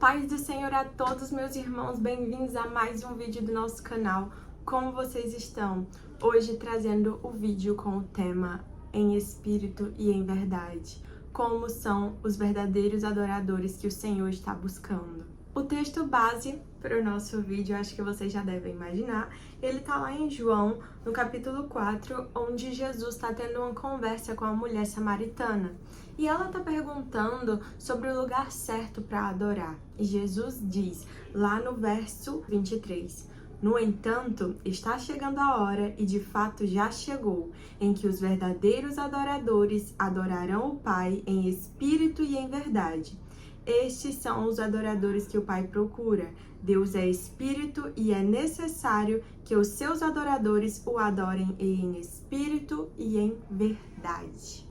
paz do Senhor a todos, meus irmãos, bem-vindos a mais um vídeo do nosso canal. Como vocês estão? Hoje trazendo o vídeo com o tema Em Espírito e em Verdade. Como são os verdadeiros adoradores que o Senhor está buscando. O texto base para o nosso vídeo, acho que vocês já devem imaginar, ele tá lá em João, no capítulo 4, onde Jesus está tendo uma conversa com a mulher samaritana. E ela está perguntando sobre o lugar certo para adorar. E Jesus diz, lá no verso 23, no entanto, está chegando a hora, e de fato já chegou, em que os verdadeiros adoradores adorarão o Pai em espírito e em verdade. Estes são os adoradores que o Pai procura. Deus é espírito e é necessário que os seus adoradores o adorem em espírito e em verdade.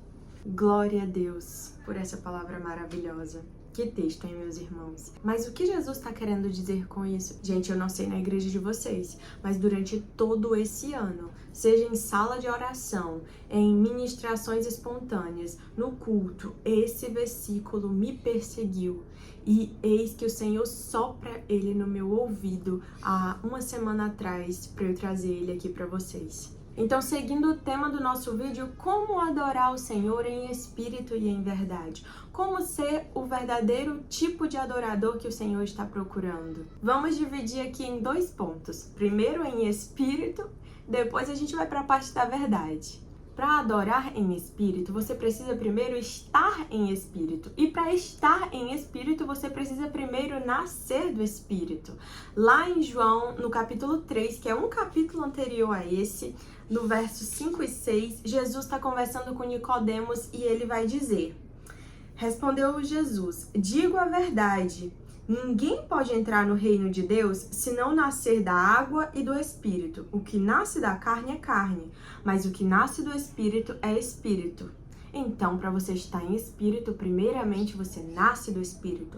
Glória a Deus por essa palavra maravilhosa. Que texto, hein, meus irmãos? Mas o que Jesus está querendo dizer com isso? Gente, eu não sei na igreja de vocês, mas durante todo esse ano, seja em sala de oração, em ministrações espontâneas, no culto, esse versículo me perseguiu. E eis que o Senhor sopra ele no meu ouvido há uma semana atrás para eu trazer ele aqui para vocês. Então, seguindo o tema do nosso vídeo, como adorar o Senhor em espírito e em verdade? Como ser o verdadeiro tipo de adorador que o Senhor está procurando? Vamos dividir aqui em dois pontos. Primeiro em espírito, depois a gente vai para a parte da verdade. Para adorar em espírito, você precisa primeiro estar em espírito. E para estar em espírito, você precisa primeiro nascer do espírito. Lá em João, no capítulo 3, que é um capítulo anterior a esse, no verso 5 e 6, Jesus está conversando com Nicodemos e ele vai dizer: respondeu Jesus, digo a verdade, ninguém pode entrar no reino de Deus se não nascer da água e do Espírito. O que nasce da carne é carne, mas o que nasce do Espírito é Espírito. Então, para você estar em Espírito, primeiramente você nasce do Espírito.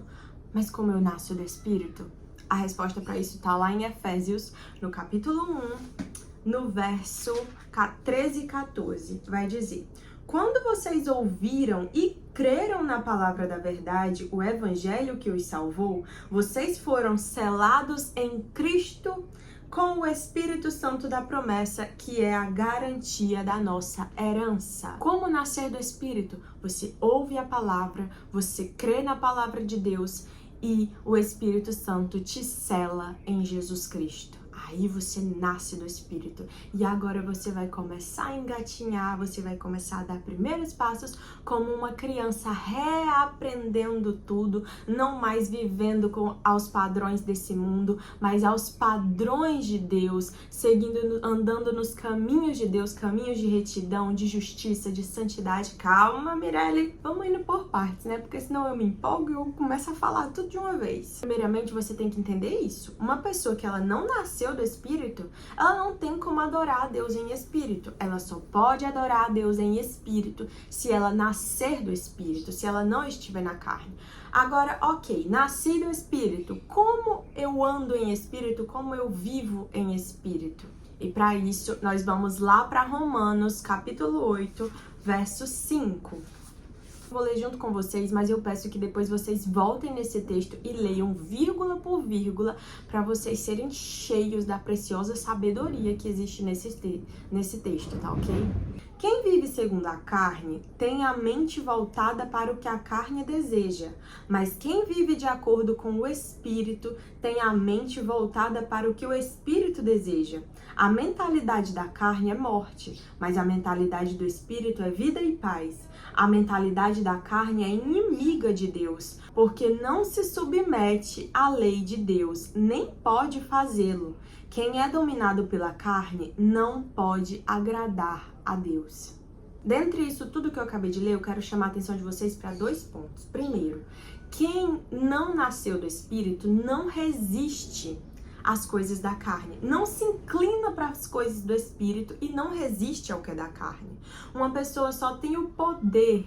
Mas como eu nasço do Espírito? A resposta para isso está lá em Efésios, no capítulo 1, no verso 13 e 14. Vai dizer: quando vocês ouviram e creram na palavra da verdade, o evangelho que os salvou, vocês foram selados em Cristo com o Espírito Santo da promessa, que é a garantia da nossa herança. Como nascer do Espírito? Você ouve a palavra, você crê na palavra de Deus e o Espírito Santo te sela em Jesus Cristo. Aí você nasce do Espírito e agora você vai começar a engatinhar, você vai começar a dar primeiros passos como uma criança reaprendendo tudo, não mais vivendo aos padrões desse mundo, mas aos padrões de Deus, seguindo, andando nos caminhos de Deus, caminhos de retidão, de justiça, de santidade. Calma, Mirelle, vamos indo por partes, né? Porque senão eu me empolgo e eu começo a falar tudo de uma vez. Primeiramente, você tem que entender isso. Uma pessoa que ela não nasceu do Espírito, ela não tem como adorar a Deus em espírito. Ela só pode adorar a Deus em espírito se ela nascer do Espírito, se ela não estiver na carne. Agora, ok, nasci do Espírito. Como eu ando em espírito? Como eu vivo em espírito? E para isso, nós vamos lá para Romanos, capítulo 8, verso 5. Vou ler junto com vocês, mas eu peço que depois vocês voltem nesse texto e leiam vírgula por vírgula para vocês serem cheios da preciosa sabedoria que existe nesse texto, tá ok? Quem vive segundo a carne tem a mente voltada para o que a carne deseja, mas quem vive de acordo com o Espírito tem a mente voltada para o que o Espírito deseja. A mentalidade da carne é morte, mas a mentalidade do Espírito é vida e paz. A mentalidade da carne é inimiga de Deus, porque não se submete à lei de Deus, nem pode fazê-lo. Quem é dominado pela carne não pode agradar a Deus. Dentre isso tudo que eu acabei de ler, eu quero chamar a atenção de vocês para dois pontos. Primeiro, quem não nasceu do Espírito não resiste às coisas da carne, não se inclina para as coisas do Espírito e não resiste ao que é da carne. Uma pessoa só tem o poder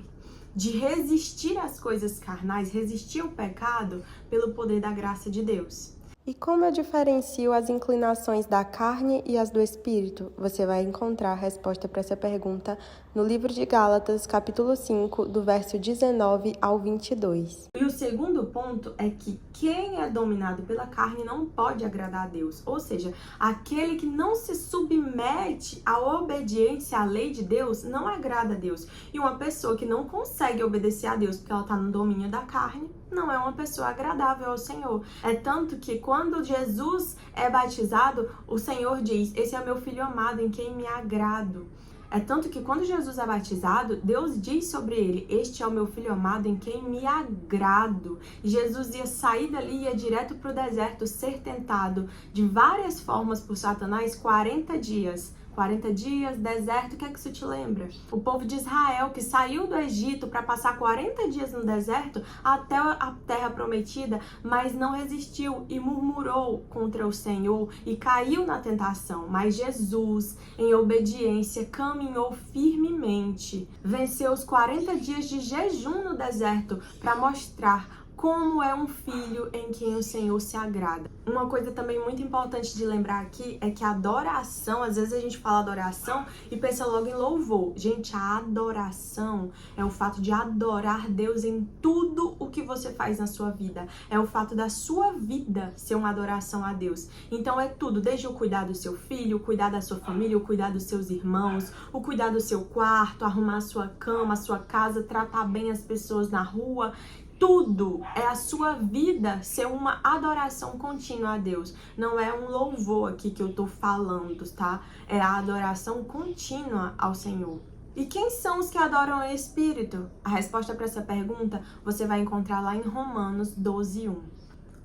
de resistir às coisas carnais, resistir ao pecado, pelo poder da graça de Deus. E como eu diferencio as inclinações da carne e as do espírito? Você vai encontrar a resposta para essa pergunta no livro de Gálatas, capítulo 5, do verso 19 ao 22. E o segundo ponto é que quem é dominado pela carne não pode agradar a Deus. Ou seja, aquele que não se submete à obediência à lei de Deus não agrada a Deus. E uma pessoa que não consegue obedecer a Deus porque ela está no domínio da carne, não é uma pessoa agradável ao Senhor. É tanto que quando Jesus é batizado, o Senhor diz: esse é meu filho amado em quem me agrado. É tanto que quando Jesus é batizado, Deus diz sobre ele: este é o meu filho amado em quem me agrado. E Jesus ia sair dali e ia direto para o deserto ser tentado de várias formas por Satanás 40 dias. 40 dias, deserto, o que é que isso te lembra? O povo de Israel que saiu do Egito para passar 40 dias no deserto até a terra prometida, mas não resistiu e murmurou contra o Senhor e caiu na tentação. Mas Jesus, em obediência, caminhou firmemente, venceu os 40 dias de jejum no deserto para mostrar como é um filho em quem o Senhor se agrada. Uma coisa também muito importante de lembrar aqui é que a adoração, às vezes a gente fala adoração e pensa logo em louvor. Gente, a adoração é o fato de adorar Deus em tudo o que você faz na sua vida. É o fato da sua vida ser uma adoração a Deus. Então é tudo, desde o cuidar do seu filho, o cuidar da sua família, o cuidar dos seus irmãos, o cuidar do seu quarto, arrumar a sua cama, a sua casa, tratar bem as pessoas na rua. Tudo é a sua vida ser uma adoração contínua a Deus. Não é um louvor aqui que eu tô falando, tá? É a adoração contínua ao Senhor. E quem são os que adoram em espírito? A resposta para essa pergunta você vai encontrar lá em Romanos 12:1.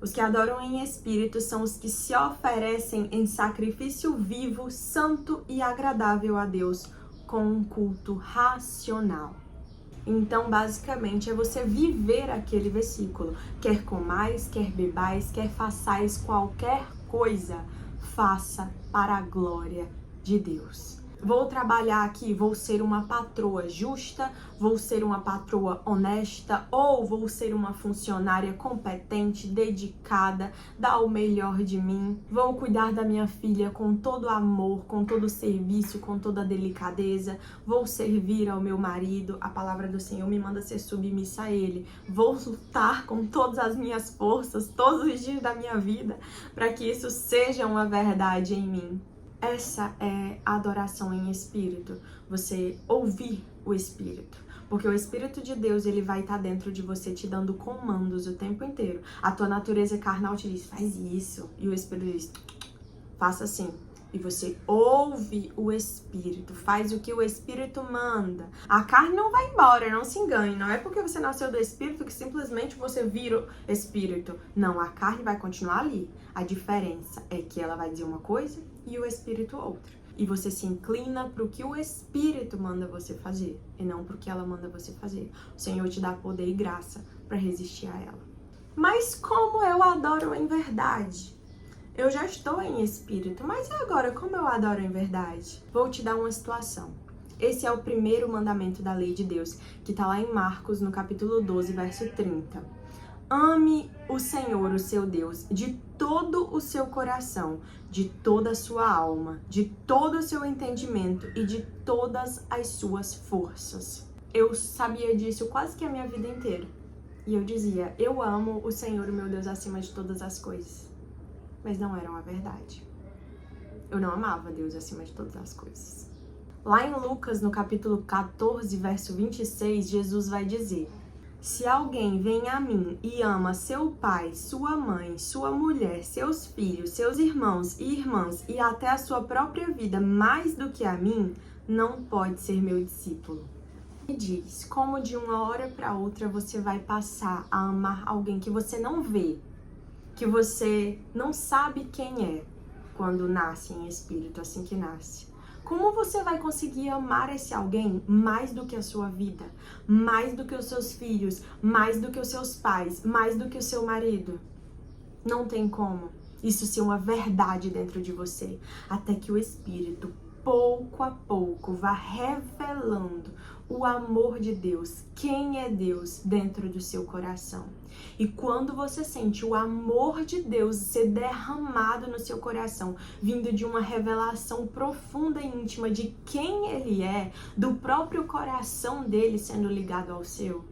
Os que adoram em espírito são os que se oferecem em sacrifício vivo, santo e agradável a Deus, com um culto racional. Então, basicamente, é você viver aquele versículo. Quer comais, quer bebais, quer façais qualquer coisa, faça para a glória de Deus. Vou trabalhar aqui, vou ser uma patroa justa, vou ser uma patroa honesta ou vou ser uma funcionária competente, dedicada, dar o melhor de mim. Vou cuidar da minha filha com todo amor, com todo serviço, com toda delicadeza. Vou servir ao meu marido. A palavra do Senhor me manda ser submissa a Ele. Vou lutar com todas as minhas forças, todos os dias da minha vida, para que isso seja uma verdade em mim. Essa é a adoração em espírito, você ouvir o Espírito. Porque o Espírito de Deus, ele vai estar dentro de você te dando comandos o tempo inteiro. A tua natureza carnal te diz, faz isso. E o Espírito diz, faça assim. E você ouve o Espírito, faz o que o Espírito manda. A carne não vai embora, não se engane. Não é porque você nasceu do Espírito que simplesmente você vira o Espírito. Não, a carne vai continuar ali. A diferença é que ela vai dizer uma coisa e o Espírito outra. E você se inclina para o que o Espírito manda você fazer e não para o que ela manda você fazer. O Senhor te dá poder e graça para resistir a ela. Mas como eu adoro em verdade? Eu já estou em espírito, mas e agora, como eu adoro em verdade? Vou te dar uma situação. Esse é o primeiro mandamento da lei de Deus, que está lá em Marcos, no capítulo 12, verso 30. Ame o Senhor, o seu Deus, de todo o seu coração, de toda a sua alma, de todo o seu entendimento e de todas as suas forças. Eu sabia disso quase que a minha vida inteira. E eu dizia, eu amo o Senhor, o meu Deus, acima de todas as coisas. Mas não era uma verdade. Eu não amava Deus acima de todas as coisas. Lá em Lucas, no capítulo 14, verso 26, Jesus vai dizer: se alguém vem a mim e ama seu pai, sua mãe, sua mulher, seus filhos, seus irmãos e irmãs e até a sua própria vida mais do que a mim, não pode ser meu discípulo. E diz, como de uma hora para outra você vai passar a amar alguém que você não vê, que você não sabe quem é quando nasce em espírito, assim que nasce. Como você vai conseguir amar esse alguém mais do que a sua vida, mais do que os seus filhos, mais do que os seus pais, mais do que o seu marido? Não tem como isso ser uma verdade dentro de você, até que o Espírito pouco a pouco, vá revelando o amor de Deus, quem é Deus dentro do seu coração. E quando você sente o amor de Deus ser derramado no seu coração, vindo de uma revelação profunda e íntima de quem Ele é, do próprio coração dele sendo ligado ao seu,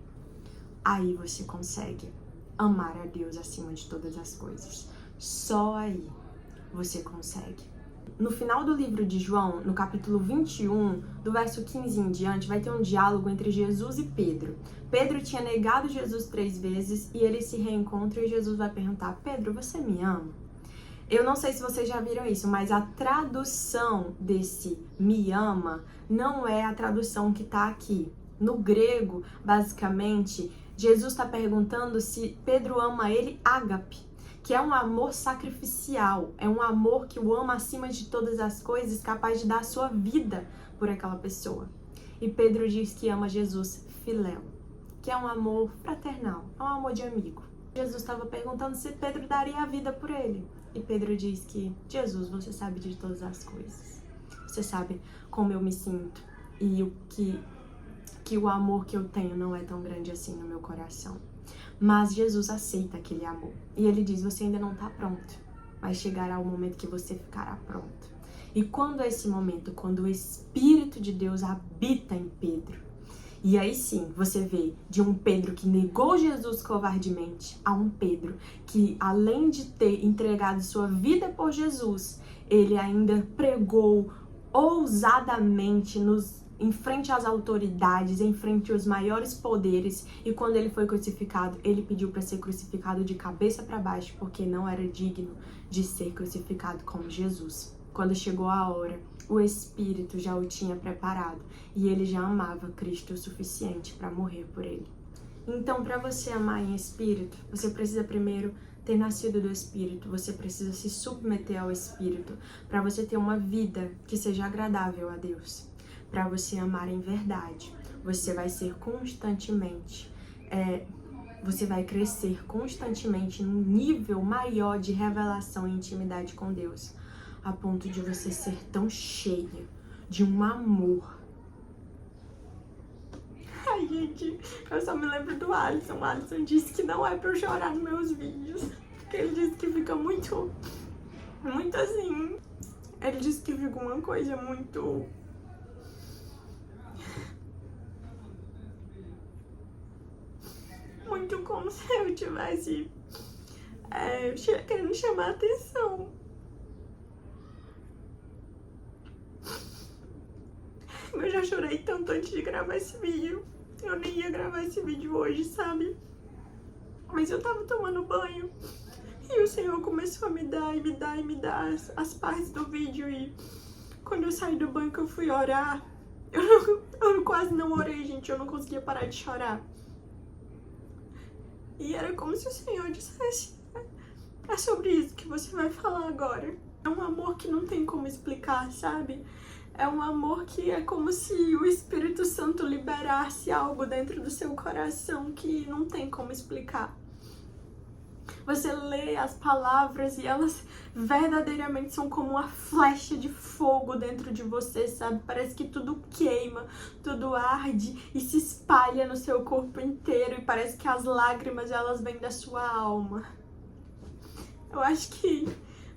aí você consegue amar a Deus acima de todas as coisas. Só aí você consegue. No final do livro de João, no capítulo 21, do verso 15 em diante, vai ter um diálogo entre Jesus e Pedro. Pedro tinha negado Jesus 3 vezes e eles se reencontram e Jesus vai perguntar: Pedro, você me ama? Eu não sei se vocês já viram isso, mas a tradução desse me ama não é a tradução que está aqui. No grego, basicamente, Jesus está perguntando se Pedro ama ele ágape, que é um amor sacrificial, é um amor que o ama acima de todas as coisas, capaz de dar a sua vida por aquela pessoa. E Pedro diz que ama Jesus filéu, que é um amor fraternal, é um amor de amigo. Jesus estava perguntando se Pedro daria a vida por ele. E Pedro diz que, Jesus, você sabe de todas as coisas. Você sabe como eu me sinto e o que o amor que eu tenho não é tão grande assim no meu coração. Mas Jesus aceita aquele amor. E ele diz, você ainda não está pronto, mas chegará o momento que você ficará pronto. E quando é esse momento? Quando o Espírito de Deus habita em Pedro. E aí sim, você vê de um Pedro que negou Jesus covardemente a um Pedro que, além de ter entregado sua vida por Jesus, ele ainda pregou ousadamente em frente às autoridades, em frente aos maiores poderes, e quando ele foi crucificado, ele pediu para ser crucificado de cabeça para baixo, porque não era digno de ser crucificado como Jesus. Quando chegou a hora, o Espírito já o tinha preparado, e ele já amava Cristo o suficiente para morrer por ele. Então, para você amar em espírito, você precisa primeiro ter nascido do Espírito, você precisa se submeter ao Espírito, para você ter uma vida que seja agradável a Deus. Para você amar em verdade, você vai ser constantemente, você vai crescer constantemente num nível maior de revelação e intimidade com Deus, a ponto de você ser tão cheia de um amor. Ai, gente, eu só me lembro do Alisson. O Alisson disse que não é pra eu chorar nos meus vídeos, porque ele disse que fica muito assim. Ele disse que fica uma coisa muito... muito como se eu tivesse querendo chamar a atenção. Eu já chorei tanto antes de gravar esse vídeo. Eu nem ia gravar esse vídeo hoje, sabe? Mas eu tava tomando banho e o Senhor começou a me dar as partes do vídeo. E quando eu saí do banho que eu fui orar, eu quase não orei, gente. Eu não conseguia parar de chorar. E era como se o Senhor dissesse: é sobre isso que você vai falar agora. É um amor que não tem como explicar, sabe? É um amor que é como se o Espírito Santo liberasse algo dentro do seu coração que não tem como explicar. Você lê as palavras e elas verdadeiramente são como uma flecha de fogo dentro de você, sabe? Parece que tudo queima, tudo arde e se espalha no seu corpo inteiro, e parece que as lágrimas, elas vêm da sua alma. Eu acho que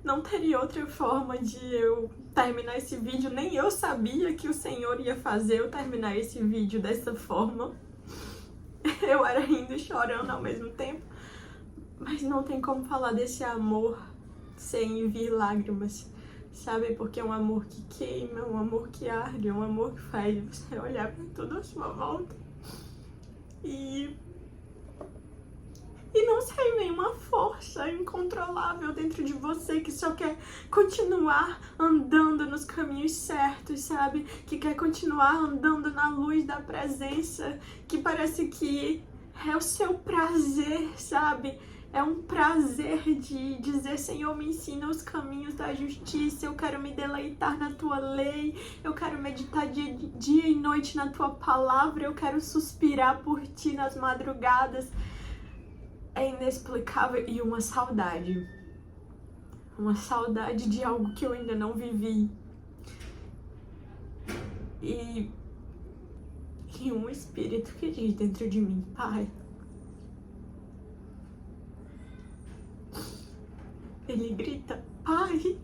não teria outra forma de eu terminar esse vídeo. Nem eu sabia que o Senhor ia fazer eu terminar esse vídeo dessa forma. Eu era rindo e chorando ao mesmo tempo. Mas não tem como falar desse amor sem vir lágrimas, sabe? Porque é um amor que queima, um amor que arde, é um amor que faz você olhar para tudo à sua volta. E não sei, vem uma força incontrolável dentro de você que só quer continuar andando nos caminhos certos, sabe? Que quer continuar andando na luz da presença, que parece que é o seu prazer, sabe? É um prazer de dizer: Senhor, me ensina os caminhos da justiça, eu quero me deleitar na Tua lei, eu quero meditar dia e noite na Tua palavra, eu quero suspirar por Ti nas madrugadas. É inexplicável. E uma saudade de algo que eu ainda não vivi. E um espírito que diz dentro de mim, Pai, ele grita, Pai,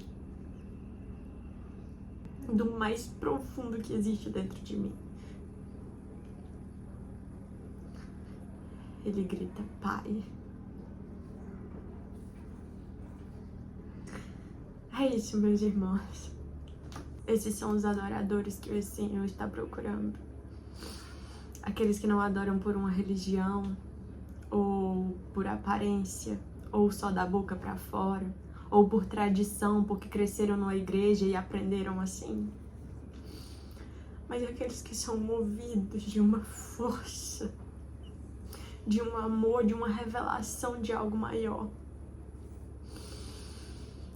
do mais profundo que existe dentro de mim. Ele grita, Pai. É isso, meus irmãos. Esses são os adoradores que o Senhor está procurando. Aqueles que não adoram por uma religião, ou por aparência, ou só da boca pra fora, ou por tradição, porque cresceram numa igreja e aprenderam assim. Mas aqueles que são movidos de uma força, de um amor, de uma revelação de algo maior,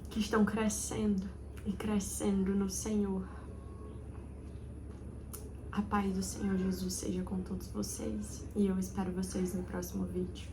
que estão crescendo e crescendo no Senhor. A paz do Senhor Jesus seja com todos vocês e eu espero vocês no próximo vídeo.